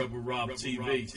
Rebel Rob TV.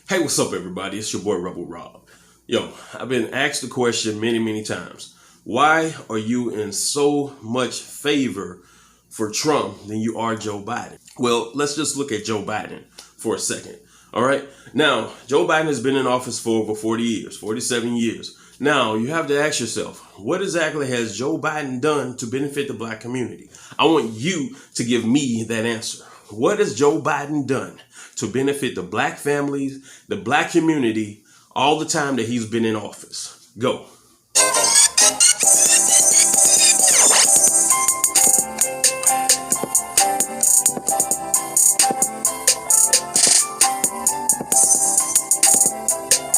Hey, what's up, everybody? It's your boy, Rebel Rob. Yo, I've been asked the question many times. Why are you in so much favor for Trump than you are Joe Biden? Well, let's just look at Joe Biden for a second. All right. Now, Joe Biden has been in office for over 40 years, 47 years. Now, you have to ask yourself, what exactly has Joe Biden done to benefit the black community? I want you to give me that answer. What has Joe Biden done to benefit the black families, the black community, all the time that he's been in office? Go.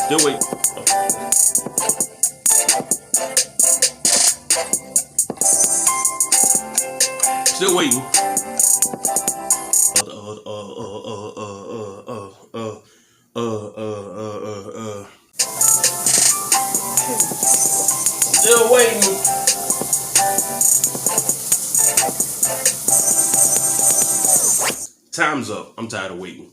Still wait. Still waiting. Still waiting. Time's up. I'm tired of waiting.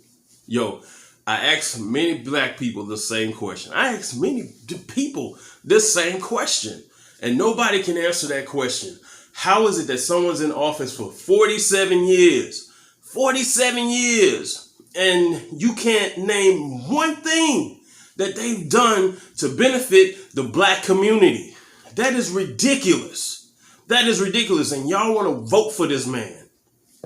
Yo, I asked many black people the same question. I asked many people this same question, and nobody can answer that question. How is it that someone's in office for 47 years, 47 years, and you can't name one thing that they've done to benefit the black community? That is ridiculous. That is ridiculous, and y'all want to vote for this man.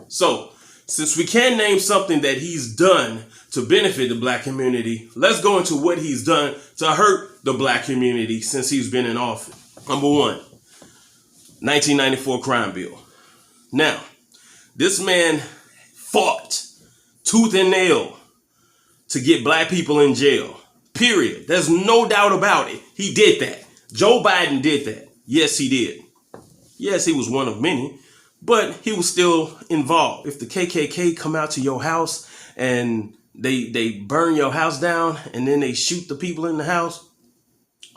So, since we can't name something that he's done to benefit the black community, let's go into what he's done to hurt the black community since he's been in office. Number one, 1994 crime bill. Now, this man fought tooth and nail to get black people in jail. Period. There's no doubt about it. He did that. Joe Biden did that. Yes, he did. Yes, he was one of many, but he was still involved. If the KKK come out to your house and they burn your house down and then they shoot the people in the house,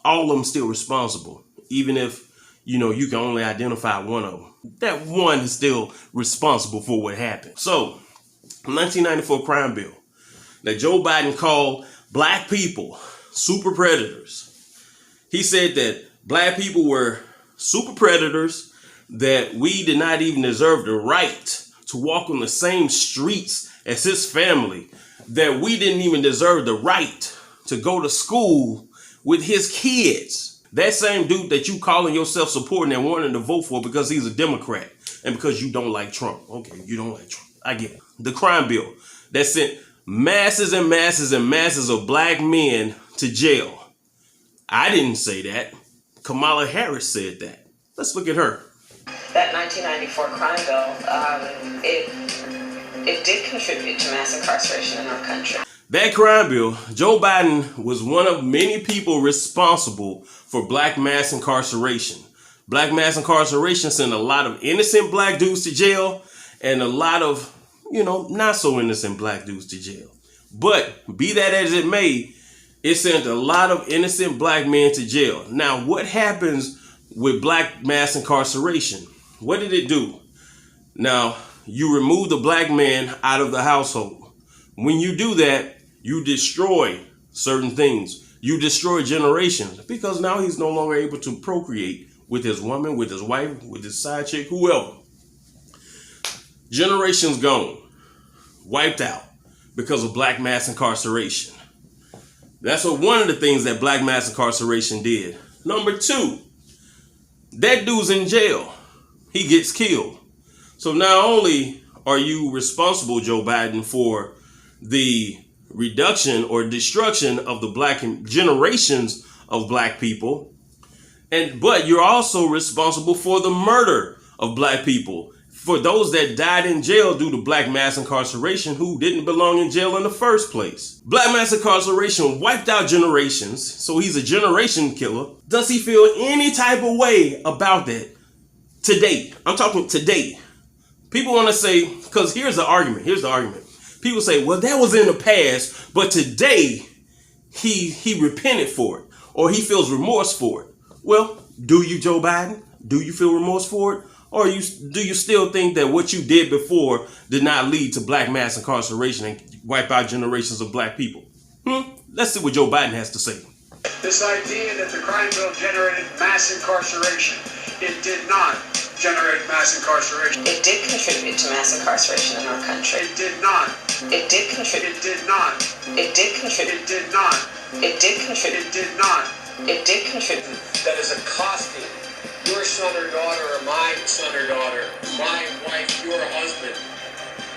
all of them still responsible. Even if, you can only identify one of them. That one is still responsible for what happened. So, 1994 crime bill that Joe Biden called black people super predators. He said that black people were super predators, that we did not even deserve the right to walk on the same streets as his family, that we didn't even deserve the right to go to school with his kids. That same dude that you calling yourself supporting and wanting to vote for because he's a Democrat and because you don't like Trump. Okay, you don't like Trump. I get it. The crime bill that sent masses and masses and masses of black men to jail. I didn't say that. Kamala Harris said that. Let's look at her. That 1994 crime bill, it did contribute to mass incarceration in our country. That crime bill, Joe Biden was one of many people responsible for black mass incarceration. Black mass incarceration sent a lot of innocent black dudes to jail and a lot of, not so innocent black dudes to jail. But be that as it may, it sent a lot of innocent black men to jail. Now, what happens with black mass incarceration? What did it do? Now, you remove the black man out of the household. When you do that, you destroy certain things. You destroy generations because now he's no longer able to procreate with his woman, with his wife, with his side chick, whoever. Generations gone, wiped out because of black mass incarceration. That's one of the things that black mass incarceration did. Number two, that dude's in jail. He gets killed. So not only are you responsible, Joe Biden, for the reduction or destruction of the black generations of black people, but you're also responsible for the murder of black people, for those that died in jail due to black mass incarceration who didn't belong in jail in the first place. Black mass incarceration wiped out generations, so he's a generation killer. Does he feel any type of way about that today? I'm talking today. People want to say, because here's the argument. People say, well, that was in the past, but today he repented for it or he feels remorse for it. Well, do you, Joe Biden? Do you feel remorse for it? Or do you still think that what you did before did not lead to black mass incarceration and wipe out generations of black people. Let's see what Joe Biden has to say. This idea that the crime bill generated mass incarceration, it did not generate mass incarceration. It did contribute to mass incarceration in our country. It did not. It did contribute. It did not. It did contribute. It did not. It did contribute. It did not. It did contribute. That is accosting your son or daughter or my son or daughter, my wife, your husband,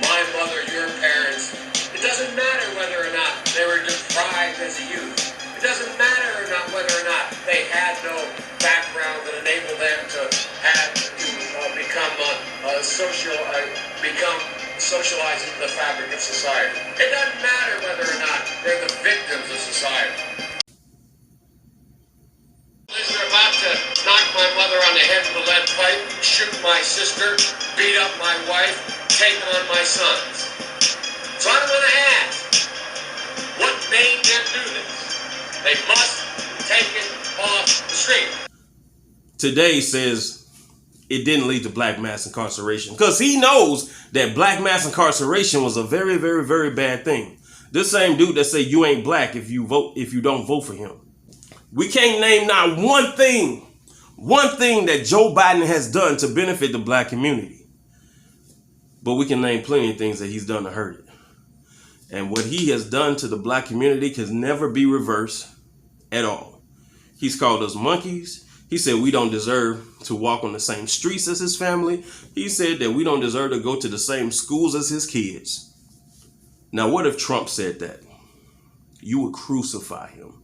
my mother, your parents. It doesn't matter whether or not they were deprived as a youth. It doesn't matter or not whether or not they had no background that enabled them to become socialized into the fabric of society. It doesn't matter whether or not they're the victims of society. They're about to knock my mother on the head with a lead pipe, shoot my sister, beat up my wife, take on my sons. So I'm going to ask, what made them do this? They must take it off the street. Today says it didn't lead to black mass incarceration because he knows that black mass incarceration was a very, very, very bad thing. This same dude that say you ain't black if you don't vote for him. We can't name not one thing that Joe Biden has done to benefit the black community. But we can name plenty of things that he's done to hurt it. And what he has done to the black community can never be reversed at all. He's called us monkeys. He said we don't deserve to walk on the same streets as his family. He said that we don't deserve to go to the same schools as his kids. Now, what if Trump said that? You would crucify him.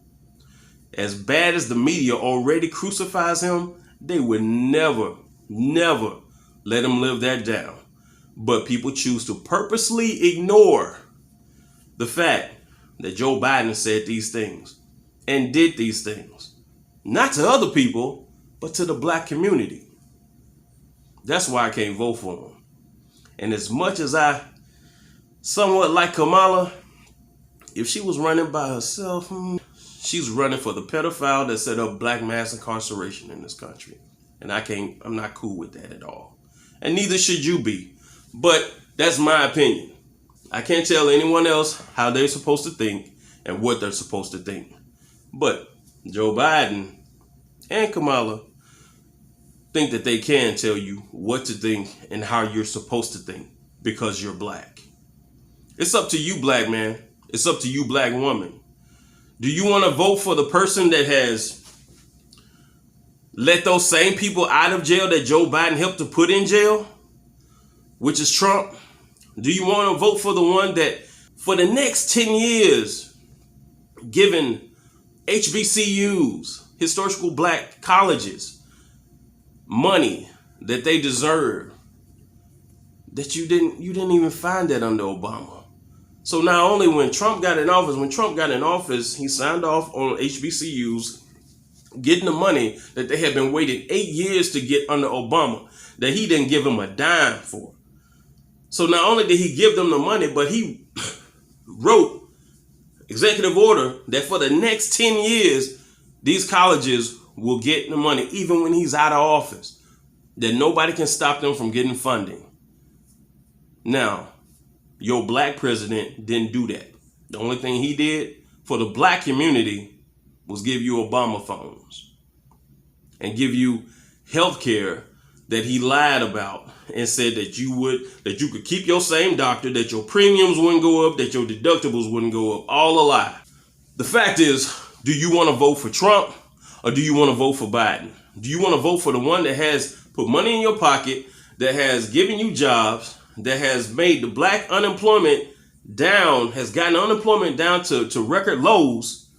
As bad as the media already crucifies him, they would never let him live that down. But people choose to purposely ignore the fact that Joe Biden said these things and did these things. Not to other people, but to the black community. That's why I can't vote for him. And as much as I somewhat like Kamala, if she was running by herself, she's running for the pedophile that set up black mass incarceration in this country. And I'm not cool with that at all. And neither should you be. But that's my opinion. I can't tell anyone else how they're supposed to think and what they're supposed to think. But Joe Biden and Kamala think that they can tell you what to think and how you're supposed to think because you're black. It's up to you, black man. It's up to you, black woman. Do you want to vote for the person that has let those same people out of jail that Joe Biden helped to put in jail, which is Trump? Do you want to vote for the one that for the next 10 years given HBCUs, historical black colleges, money that they deserve, that you didn't even find that under Obama? So not only when Trump got in office, he signed off on HBCUs getting the money that they had been waiting 8 years to get under Obama, that he didn't give them a dime for. So not only did he give them the money, but he wrote executive order that for the next 10 years, these colleges will get the money even when he's out of office, that nobody can stop them from getting funding. Now, your black president didn't do that. The only thing he did for the black community was give you Obama phones and give you health care that he lied about and said that you could keep your same doctor, that your premiums wouldn't go up, that your deductibles wouldn't go up. All a lie. The fact is, do you want to vote for Trump or do you want to vote for Biden? Do you want to vote for the one that has put money in your pocket, that has given you jobs, that has made the black unemployment down, has gotten unemployment down to record lows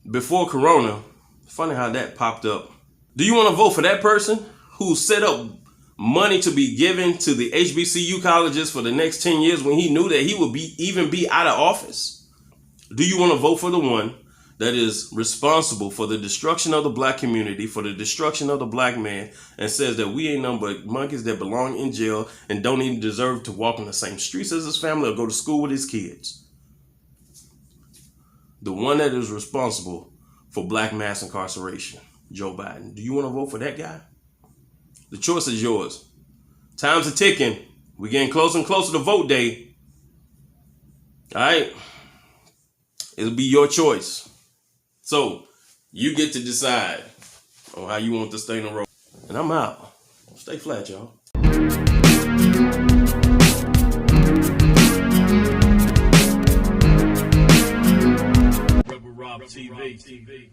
before Corona? Funny how that popped up. Do you want to vote for that person who set up money to be given to the HBCU colleges for the next 10 years when he knew that he would even be out of office? Do you want to vote for the one that is responsible for the destruction of the black community, for the destruction of the black man, and says that we ain't nothing but monkeys that belong in jail and don't even deserve to walk on the same streets as his family or go to school with his kids? The one that is responsible for black mass incarceration, Joe Biden. Do you want to vote for that guy? The choice is yours. Time's a ticking. We're getting closer and closer to vote day. All right? It'll be your choice. So you get to decide on how you want this thing to roll. And I'm out. Stay flat, y'all. Rubber Rob TV.